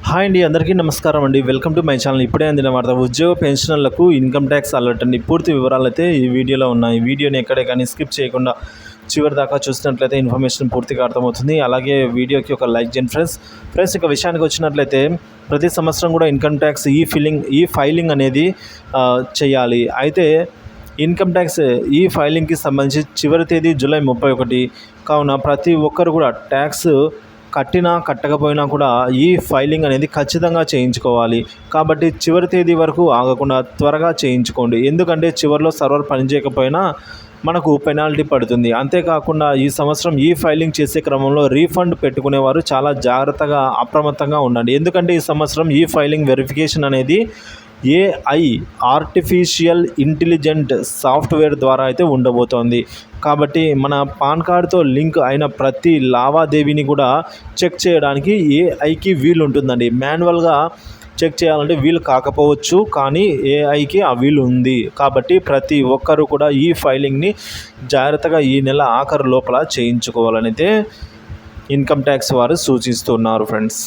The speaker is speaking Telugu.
హాయ్ అండి, అందరికీ నమస్కారం అండి. Welcome to my channel. ఇప్పుడే అందిన వార్త. ఉద్యోగ పెన్షనర్లకు ఇన్కమ్ ట్యాక్స్ అలర్ట్ అండి. పూర్తి వివరాలు అయితే ఈ వీడియోలో ఉన్నాయి. వీడియోని ఎక్కడే కానీ స్కిప్ చేయకుండా చివరి దాకా చూసినట్లయితే ఇన్ఫర్మేషన్ పూర్తిగా అర్థమవుతుంది. అలాగే వీడియోకి ఒక లైక్ చేయండి ఫ్రెండ్స్. ఇక విషయానికి వచ్చినట్లయితే ప్రతి సంవత్సరం కూడా ఇన్కమ్ ట్యాక్స్ ఈ ఫైలింగ్ అనేది చేయాలి. అయితే ఇన్కమ్ ట్యాక్స్ ఈ ఫైలింగ్కి సంబంధించి చివరి తేదీ జూలై 31. కావున ప్రతి ఒక్కరు కూడా ట్యాక్స్ కట్టినా కట్టకపోయినా కూడా ఈ ఫైలింగ్ అనేది ఖచ్చితంగా చేయించుకోవాలి. కాబట్టి చివరి తేదీ వరకు ఆగకుండా త్వరగా చేయించుకోండి. ఎందుకంటే చివరిలో సర్వర్ పనిచేయకపోయినా మనకు పెనాల్టీ పడుతుంది. అంతేకాకుండా ఈ సంవత్సరం ఈ ఫైలింగ్ చేసే క్రమంలో రీఫండ్ పెట్టుకునేవారు చాలా జాగ్రత్తగా అప్రమత్తంగా ఉండండి. ఎందుకంటే ఈ సంవత్సరం ఈ ఫైలింగ్ వెరిఫికేషన్ అనేది AI ఆర్టిఫిషియల్ ఇంటెలిజెంట్ సాఫ్ట్వేర్ ద్వారా అయితే ఉండబోతోంది. కాబట్టి మన పాన్ కార్డుతో లింక్ అయిన ప్రతి లావాదేవీని కూడా చెక్ చేయడానికి AIకి వీలు ఉంటుందండి. మాన్యువల్గా చెక్ చేయాలంటే వీలు కాకపోవచ్చు, కానీ AIకి ఆ వీలు ఉంది. కాబట్టి ప్రతి ఒక్కరూ కూడా ఈ ఫైలింగ్ని జాగ్రత్తగా ఈ నెల ఆఖరు లోపల చేయించుకోవాలనైతే ఇన్కమ్ ట్యాక్స్ వారు సూచిస్తున్నారు ఫ్రెండ్స్.